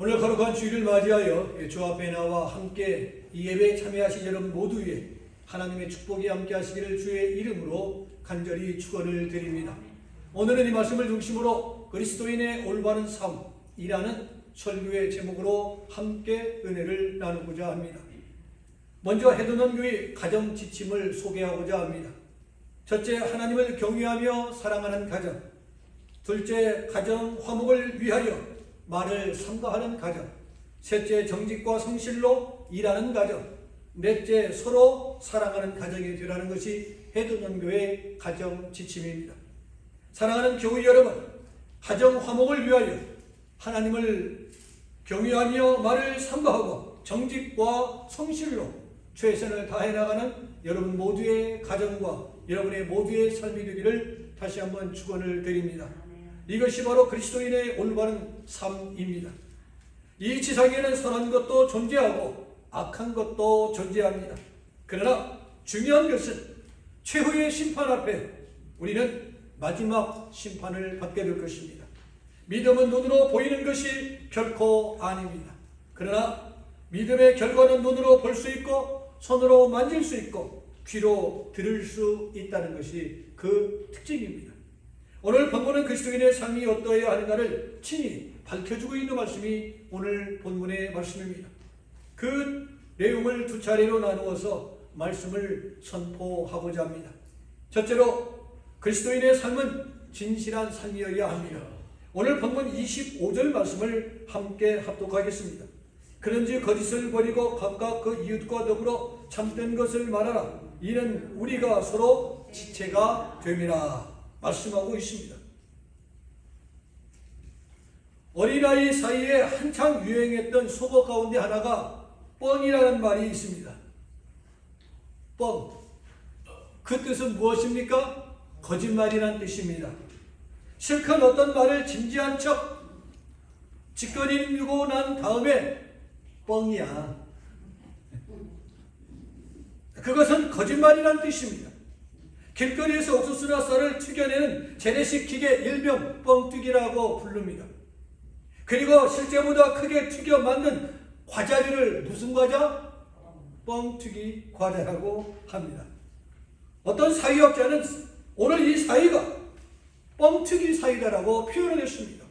오늘 거룩한 주일을 맞이하여 주 앞에 나와 함께 이 예배에 참여하신 여러분 모두 위에 하나님의 축복이 함께 하시기를 주의 이름으로 간절히 축원을 드립니다. 오늘은 이 말씀을 중심으로 그리스도인의 올바른 삶이라는 설교의 제목으로 함께 은혜를 나누고자 합니다. 먼저 해도는 교회 가정 지침을 소개하고자 합니다. 첫째, 하나님을 경외하며 사랑하는 가정. 둘째, 가정 화목을 위하여 말을 삼가하는 가정. 셋째, 정직과 성실로 일하는 가정. 넷째, 서로 사랑하는 가정이 되라는 것이 해도전교의 가정 지침입니다. 사랑하는 교회 여러분, 가정 화목을 위하여 하나님을 경외하며 말을 삼가하고 정직과 성실로 최선을 다해 나가는 여러분 모두의 가정과 여러분의 모두의 삶이 되기를 다시 한번 축원을 드립니다. 이것이 바로 그리스도인의 올바른 삶입니다. 이 지상에는 선한 것도 존재하고 악한 것도 존재합니다. 그러나 중요한 것은 최후의 심판 앞에 우리는 마지막 심판을 받게 될 것입니다. 믿음은 눈으로 보이는 것이 결코 아닙니다. 그러나 믿음의 결과는 눈으로 볼 수 있고 손으로 만질 수 있고 귀로 들을 수 있다는 것이 그 특징입니다. 오늘 본문은 그리스도인의 삶이 어떠해야 하는가를 친히 밝혀주고 있는 말씀이 오늘 본문의 말씀입니다. 그 내용을 두 차례로 나누어서 말씀을 선포하고자 합니다. 첫째로 그리스도인의 삶은 진실한 삶이어야 합니다. 오늘 본문 25절 말씀을 함께 합독하겠습니다. 그런지 거짓을 버리고 각각 그 이웃과 더불어 참된 것을 말하라. 이는 우리가 서로 지체가 됨이라 말씀하고 있습니다. 어린아이 사이에 한창 유행했던 속어 가운데 하나가 뻥이라는 말이 있습니다. 뻥. 그 뜻은 무엇입니까? 거짓말이란 뜻입니다. 실컷 어떤 말을 진지한 척 짓거리고 난 다음에 뻥이야. 그것은 거짓말이란 뜻입니다. 길거리에서 옥수수나 쌀을 튀겨내는 재래식 기계 일명 뻥튀기라고 부릅니다. 그리고 실제보다 크게 튀겨 만든 과자류를 무슨 과자? 뻥튀기 과자라고 합니다. 어떤 사회학자는 오늘 이 사회가 뻥튀기 사회다라고 표현을 했습니다.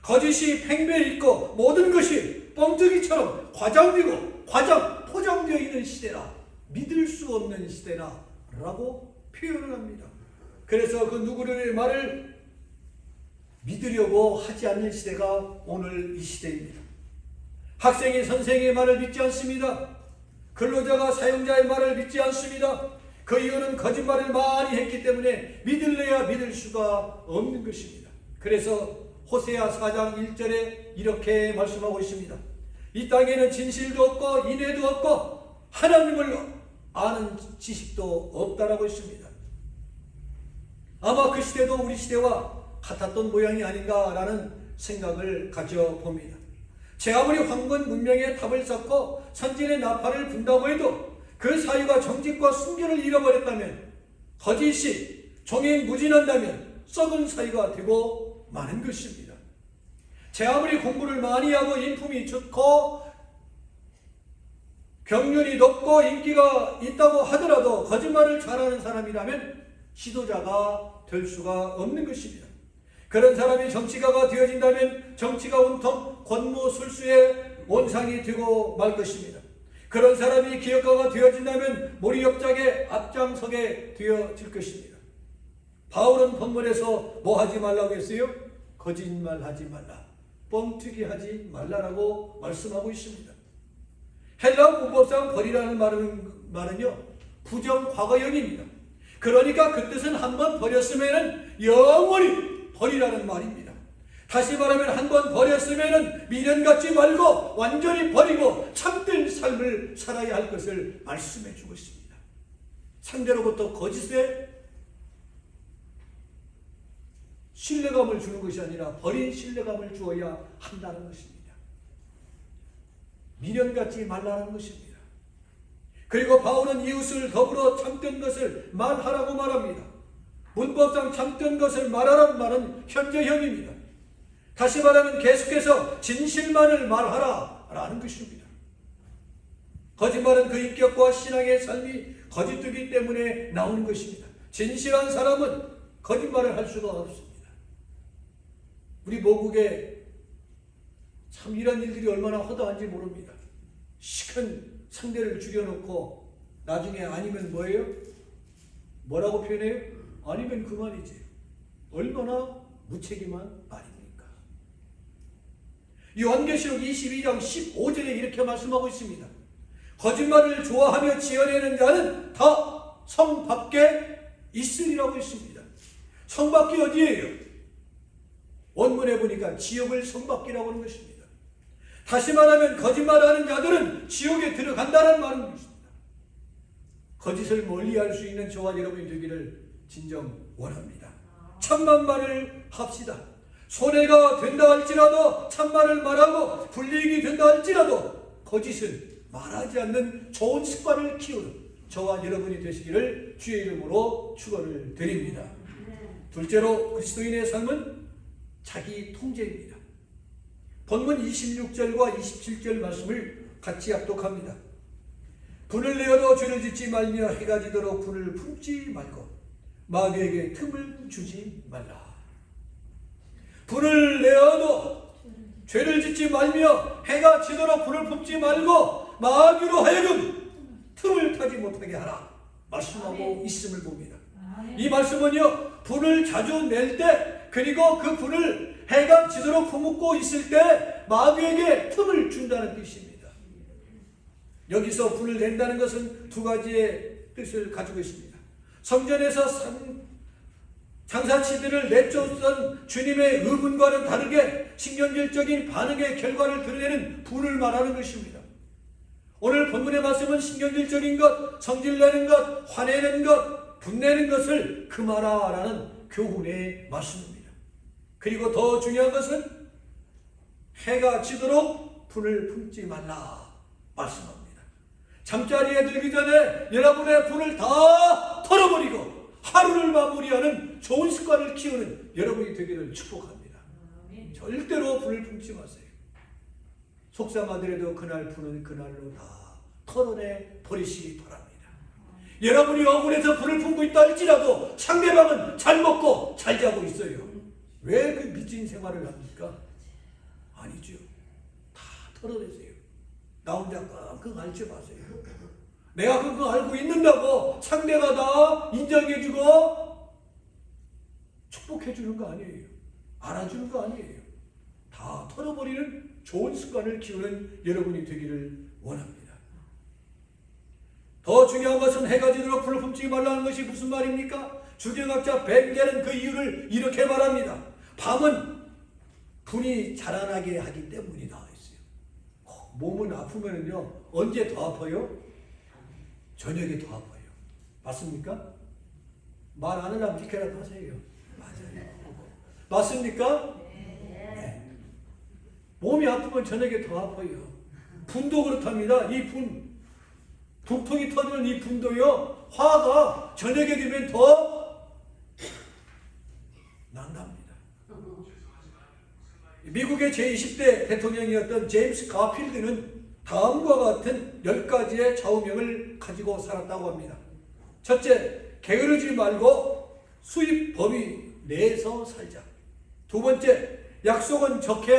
거짓이 팽배해 있고 모든 것이 뻥튀기처럼 과장되고 포장되어 있는 시대라, 믿을 수 없는 시대라 라고 표현을 합니다. 그래서 그 누구의 말을 믿으려고 하지 않는 시대가 오늘 이 시대입니다. 학생이 선생의 말을 믿지 않습니다. 근로자가 사용자의 말을 믿지 않습니다. 그 이유는 거짓말을 많이 했기 때문에 믿을래야 믿을 수가 없는 것입니다. 그래서 호세아 4장 1절에 이렇게 말씀하고 있습니다. 이 땅에는 진실도 없고 인애도 없고 하나님을 아는 지식도 없다라고 했습니다. 아마 그 시대도 우리 시대와 같았던 모양이 아닌가라는 생각을 가져봅니다. 제 아무리 황건 문명의 탑을 쌓고 선진의 나팔을 분다고 해도 그 사유가 정직과 순결을 잃어버렸다면, 거짓이 종횡무진한다면 썩은 사유가 되고 마는 것입니다. 제 아무리 공부를 많이 하고 인품이 좋고 경륜이 높고 인기가 있다고 하더라도 거짓말을 잘하는 사람이라면 지도자가 될 수가 없는 것입니다. 그런 사람이 정치가가 되어진다면 정치가 온통 권모술수의 온상이 되고 말 것입니다. 그런 사람이 기업가가 되어진다면 모리역작의 앞장서게 되어질 것입니다. 바울은 본문에서 뭐 하지 말라고 했어요? 거짓말하지 말라, 뻥튀기 하지 말라라고 말씀하고 있습니다. 헬라어 문법상 버리라는 말은요, 부정 과거형입니다. 그러니까 그 뜻은 한번 버렸으면 영원히 버리라는 말입니다. 다시 말하면 한번 버렸으면 미련 갖지 말고 완전히 버리고 참된 삶을 살아야 할 것을 말씀해 주고 있습니다. 상대로부터 거짓에 신뢰감을 주는 것이 아니라 버린 신뢰감을 주어야 한다는 것입니다. 미련 갖지 말라는 것입니다. 그리고 바울은 이웃을 더불어 참된 것을 말하라고 말합니다. 문법상 참된 것을 말하라는 말은 현재형입니다. 다시 말하면 계속해서 진실만을 말하라 라는 것입니다. 거짓말은 그 인격과 신앙의 삶이 거짓되기 때문에 나오는 것입니다. 진실한 사람은 거짓말을 할 수가 없습니다. 우리 모국에 참 이런 일들이 얼마나 허다한지 모릅니다. 시큰 상대를 죽여놓고 나중에 아니면 뭐예요? 뭐라고 표현해요? 아니면 그만이지. 얼마나 무책임한 말입니까? 요한계시록 22장 15절에 이렇게 말씀하고 있습니다. 거짓말을 좋아하며 지어내는 자는 다 성 밖에 있으리라고 했습니다. 성 밖이 어디예요? 원문에 보니까 지옥을 성 밖이라고 하는 것입니다. 다시 말하면 거짓말하는 자들은 지옥에 들어간다는 말인 것입니다. 거짓을 멀리할 수 있는 저와 여러분이 되기를 진정 원합니다. 참만 말을 합시다. 손해가 된다 할지라도 참말을 말하고 불이익이 된다 할지라도 거짓을 말하지 않는 좋은 습관을 키우는 저와 여러분이 되시기를 주의 이름으로 축원을 드립니다. 둘째로 그리스도인의 삶은 자기 통제입니다. 본문 26절과 27절 말씀을 같이 합독합니다. 분을 내어도 죄를 짓지 말며 해가 지도록 분을 품지 말고 마귀에게 틈을 주지 말라. 분을 내어도 죄를 짓지 말며 해가 지도록 분을 품지 말고 마귀로 하여금 틈을 타지 못하게 하라 말씀하고 있음을 봅니다. 이 말씀은요, 분을 자주 낼 때, 그리고 그 분을 해가 지도록 품고 있을 때 마귀에게 틈을 준다는 뜻입니다. 여기서 분을 낸다는 것은 두 가지의 뜻을 가지고 있습니다. 성전에서 장사치들을 내쫓던 주님의 의문과는 다르게 신경질적인 반응의 결과를 드러내는 분을 말하는 것입니다. 오늘 본문의 말씀은 신경질적인 것, 성질내는 것, 화내는 것, 분내는 것을 금하라라는 교훈의 말씀입니다. 그리고 더 중요한 것은 해가 지도록 분을 품지 말라 말씀합니다. 잠자리에 들기 전에 여러분의 분을 다 털어버리고 하루를 마무리하는 좋은 습관을 키우는 여러분이 되기를 축복합니다. 절대로 분을 품지 마세요. 속상하더라도 그날 분은 그날로 다 털어내 버리시기 바랍니다. 여러분이 억울해서 분을 품고 있다 할지라도 상대방은 잘 먹고 잘 자고 있어요. 왜 그 미친 생활을 합니까? 아니죠. 다 털어내세요. 나 혼자 끙끙 앓지 마세요. 내가 그거 알고 있는다고 상대가 다 인정해주고 축복해주는 거 아니에요. 알아주는 거 아니에요. 다 털어버리는 좋은 습관을 키우는 여러분이 되기를 원합니다. 더 중요한 것은 해가 지도록 불을 품지 말라는 것이 무슨 말입니까? 주경학자 벤겔은 그 이유를 이렇게 말합니다. 밤은 분이 자라나게 하기 때문이다 했어요. 몸은 아프면요 언제 더 아파요? 저녁에 더 아파요. 맞습니까? 말 안 하려면 이렇게라도 하세요. 맞아요. 맞습니까? 네. 몸이 아프면 저녁에 더 아파요. 분도 그렇답니다. 이 분통이 터지는 이 분도요, 화가 저녁에 되면 더 난답니다. 미국의 제20대 대통령이었던 제임스 가필드는 다음과 같은 10가지의 좌우명을 가지고 살았다고 합니다. 첫째, 게으르지 말고 수입 범위 내에서 살자. 두 번째, 약속은 적게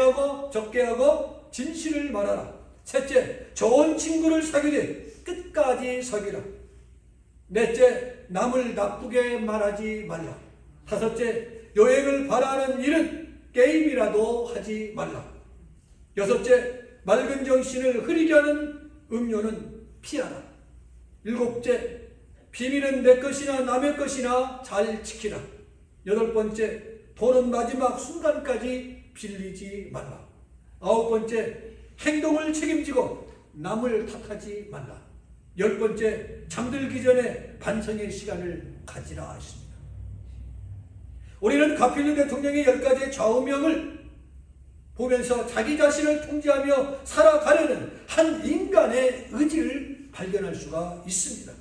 하고 진실을 말하라. 셋째, 좋은 친구를 사귀되 끝까지 사귀라. 넷째, 남을 나쁘게 말하지 말라. 다섯째, 여행을 바라는 일은 게임이라도 하지 말라. 여섯째, 맑은 정신을 흐리게 하는 음료는 피하라. 일곱째, 비밀은 내 것이나 남의 것이나 잘 지키라. 여덟 번째, 돈은 마지막 순간까지 빌리지 말라. 아홉 번째, 행동을 책임지고 남을 탓하지 말라. 열 번째, 잠들기 전에 반성의 시간을 가지라 했습니다. 우리는 가필드 대통령의 10가지의 좌우명을 보면서 자기 자신을 통제하며 살아가려는 한 인간의 의지를 발견할 수가 있습니다.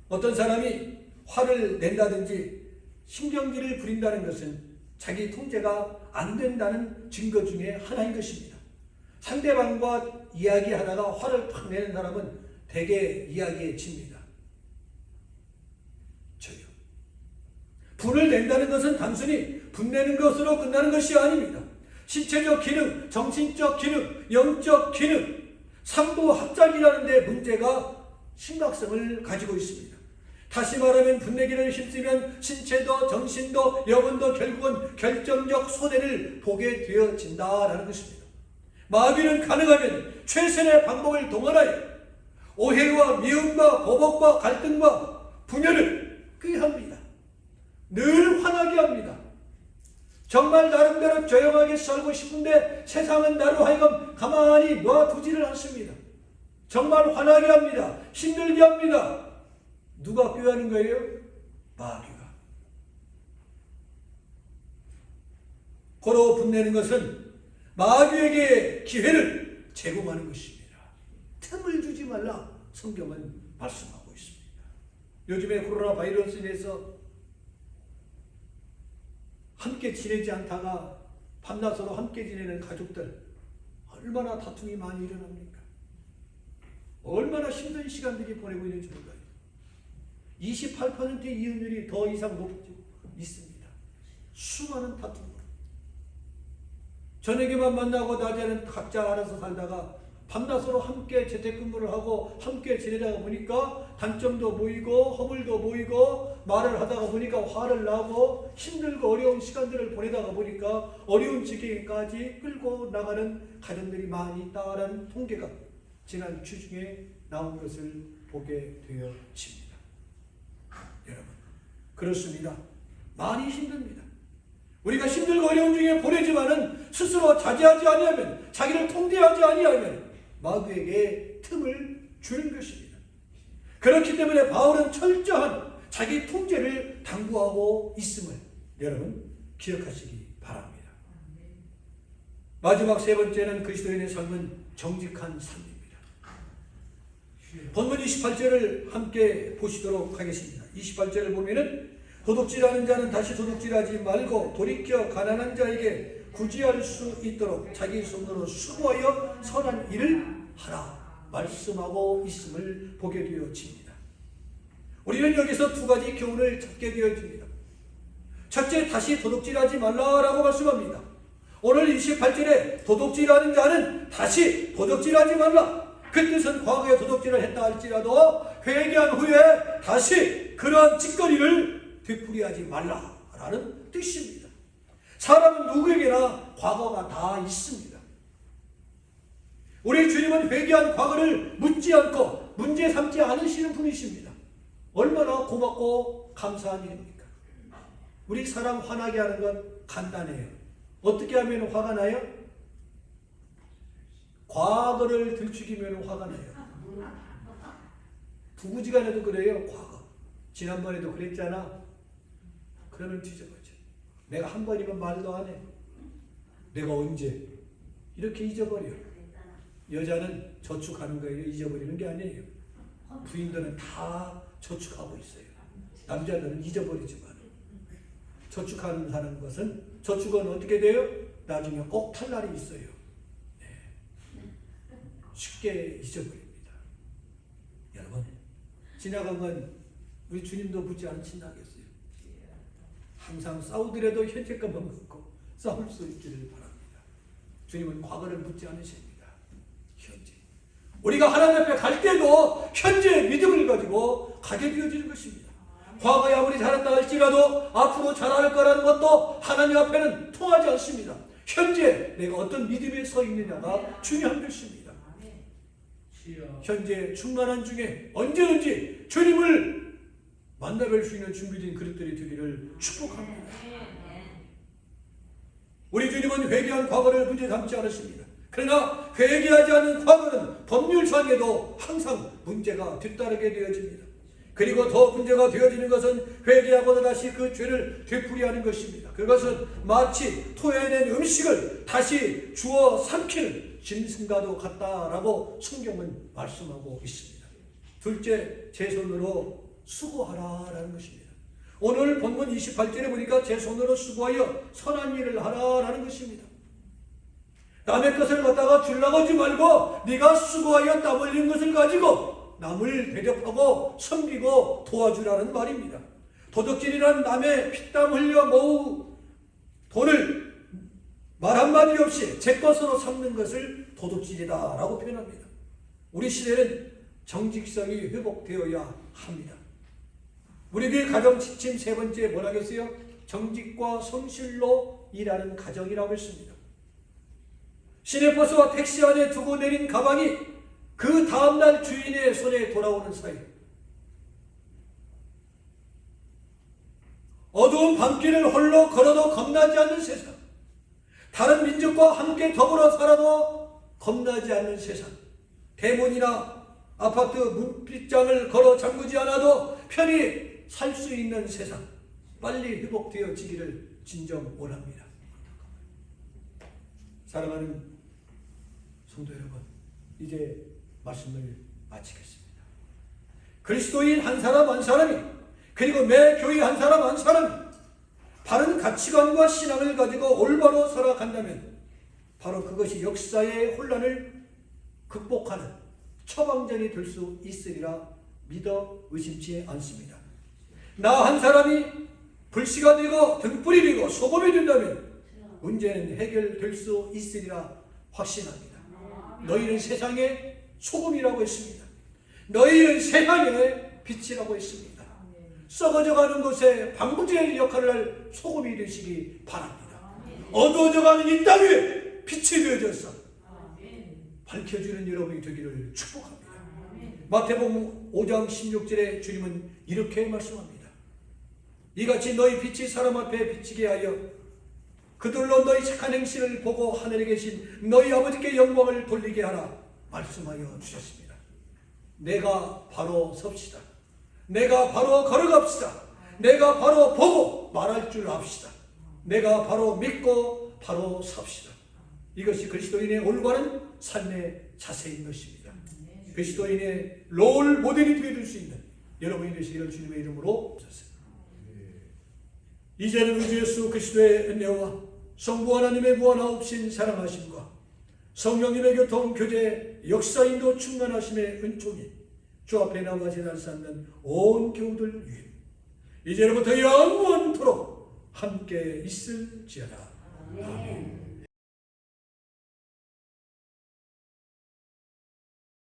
어떤 사람이 화를 낸다든지 신경질을 부린다는 것은 자기 통제가 안 된다는 증거 중에 하나인 것입니다. 상대방과 이야기하다가 화를 팍 내는 사람은 대개 이야기에 집니다. 저요. 분을 낸다는 것은 단순히 분내는 것으로 끝나는 것이 아닙니다. 신체적 기능, 정신적 기능, 영적 기능, 삼도 합작이라는 데 문제가 심각성을 가지고 있습니다. 다시 말하면 분내기를 힘쓰면 신체도 정신도 영혼도 결국은 결정적 손해를 보게 되어진다라는 것입니다. 마귀는 가능하면 최선의 방법을 동원하여 오해와 미움과 보복과 갈등과 분열을 꾀합니다. 늘 화나게 합니다. 정말 나름대로 조용하게 살고 싶은데 세상은 나로 하여금 가만히 놔두지를 않습니다. 정말 화나게 합니다. 힘들게 합니다. 누가 꾀하는 거예요? 마귀가. 고로 분내는 것은 마귀에게 기회를 제공하는 것입니다. 틈을 주지 말라 성경은 말씀하고 있습니다. 요즘에 코로나 바이러스에 대해서 함께 지내지 않다가 밤낮으로 함께 지내는 가족들 얼마나 다툼이 많이 일어납니까? 얼마나 힘든 시간들이 보내고 있는지 몰라요. 28%의 이혼율이 더 이상 높고 있습니다. 수많은 다툼. 저녁에만 만나고 낮에는 각자 알아서 살다가 밤낮으로 함께 재택근무를 하고 함께 지내다가 보니까 단점도 보이고 허물도 보이고 말을 하다가 보니까 화를 나고 힘들고 어려운 시간들을 보내다가 보니까 어려운 지경까지 끌고 나가는 가정들이 많이 있다라는 통계가 지난 주 중에 나온 것을 보게 되어집니다. 여러분, 그렇습니다. 많이 힘듭니다. 우리가 힘들고 어려운 중에 보내지만은 스스로 자제하지 아니하면, 자기를 통제하지 아니하면 마귀에게 틈을 주는 것입니다. 그렇기 때문에 바울은 철저한 자기 통제를 당부하고 있음을 여러분 기억하시기 바랍니다. 마지막 세 번째는 그리스도인의 삶은 정직한 삶입니다. 본문 28절을 함께 보시도록 하겠습니다. 28절을 보면은 도둑질하는 자는 다시 도둑질하지 말고 돌이켜 가난한 자에게 구제할 수 있도록 자기 손으로 수고하여 선한 일을 하라 말씀하고 있음을 보게 되어집니다. 우리는 여기서 두 가지 교훈을 찾게 되어집니다. 첫째, 다시 도둑질하지 말라라고 말씀합니다. 오늘 28절에 도둑질하는 자는 다시 도둑질하지 말라. 그 뜻은 과거에 도둑질을 했다 할지라도 회개한 후에 다시 그러한 짓거리를 되풀이하지 말라라는 뜻입니다. 사람은 누구에게나 과거가 다 있습니다. 우리 주님은 회개한 과거를 묻지 않고 문제 삼지 않으시는 분이십니다. 얼마나 고맙고 감사한 일입니까? 우리 사람 화나게 하는 건 간단해요. 어떻게 하면 화가 나요? 과거를 들추기면 화가 나요. 부부지간에도 그래요. 과거. 지난번에도 그랬잖아. 그러면 뒤져버려. 내가 한 번이면 말도 안 해. 내가 언제? 이렇게 잊어버려. 여자는 저축하는 거예요. 잊어버리는 게 아니에요. 부인들은 다 저축하고 있어요. 남자들은 잊어버리지만 저축하는 사는 것은 저축은 어떻게 돼요? 나중에 꼭 탈날이 있어요. 네. 쉽게 잊어버립니다. 여러분, 지나간 건 우리 주님도 묻지 않으신다겠어요. 항상 싸우더라도 현재 것만 묻고 싸울 수 있기를 바랍니다. 주님은 과거를 묻지 않으십니다. 현재. 우리가 하나님 앞에 갈 때도 현재의 믿음을 가지고 가게 되어지는 것입니다. 과거에 아무리 잘했다 할지라도 앞으로 잘할 거라는 것도 하나님 앞에는 통하지 않습니다. 현재 내가 어떤 믿음에 서 있느냐가 중요한 것입니다. 현재 충만한 중에 언제든지 주님을 만나뵐 수 있는 준비된 그릇들이 되기를 축복합니다. 우리 주님은 회개한 과거를 문제 삼지 않으십니다. 그러나 회개하지 않은 과거는 법률상에도 항상 문제가 뒤따르게 되어집니다. 그리고 더 문제가 되어지는 것은 회개하고 다시 그 죄를 되풀이하는 것입니다. 그것은 마치 토해낸 음식을 다시 주워 삼키는 짐승과도 같다라고 성경은 말씀하고 있습니다. 둘째, 제 손으로 수고하라라는 것입니다. 오늘 본문 28절에 보니까 제 손으로 수고하여 선한 일을 하라라는 것입니다. 남의 것을 갖다가 주려고 하지 말고 네가 수고하여 땀 흘린 것을 가지고 남을 대접하고 섬기고 도와주라는 말입니다. 도둑질이란 남의 피땀 흘려 모은 돈을 말 한마디 없이 제 것으로 삼는 것을 도둑질이다라고 표현합니다. 우리 시대는 정직성이 회복되어야 합니다. 우리 교회 가정 지침 세 번째 뭐라겠어요? 정직과 성실로 일하는 가정이라고 했습니다. 시내버스와 택시 안에 두고 내린 가방이 그 다음날 주인의 손에 돌아오는 사이, 어두운 밤길을 홀로 걸어도 겁나지 않는 세상, 다른 민족과 함께 더불어 살아도 겁나지 않는 세상, 대문이나 아파트 문빗장을 걸어 잠그지 않아도 편히 살 수 있는 세상, 빨리 회복되어지기를 진정 원합니다. 사랑하는 성도 여러분, 이제 말씀을 마치겠습니다. 그리스도인 한 사람 한 사람이, 그리고 매 교회 한 사람 한 사람이 바른 가치관과 신앙을 가지고 올바로 살아간다면 바로 그것이 역사의 혼란을 극복하는 처방전이 될 수 있으리라 믿어 의심치 않습니다. 나 한 사람이 불씨가 되고 등불이 되고 소금이 된다면 문제는 해결될 수 있으리라 확신합니다. 너희는 세상의 소금이라고 했습니다. 너희는 세상의 빛이라고 했습니다. 썩어져가는 곳에 방부제 역할을 할 소금이 되시기 바랍니다. 어두워져가는 이 땅에 빛이 되어져서 밝혀주는 여러분이 되기를 축복합니다. 마태복음 5장 16절에 주님은 이렇게 말씀합니다. 이같이 너희 빛이 사람 앞에 비치게 하여 그들로 너희 착한 행실을 보고 하늘에 계신 너희 아버지께 영광을 돌리게 하라 말씀하여 주셨습니다. 내가 바로 섭시다. 내가 바로 걸어갑시다. 내가 바로 보고 말할 줄 압시다. 내가 바로 믿고 바로 삽시다. 이것이 그리스도인의 올바른 삶의 자세인 것입니다. 그리스도인의 롤 모델이 되어줄 수 있는 여러분이 되시기를 주님의 이름으로 부탁드립니다. 이제는 우리 주 예수 그리스도의 은혜와 성부 하나님의 무한하옵신 사랑하심과 성령님의 교통 교제 역사인도 충만하심의 은총이 주 앞에 나와 제단 쌓는 온 교우들 위해 이제로부터 영원토록 함께 있을지어다. 아멘.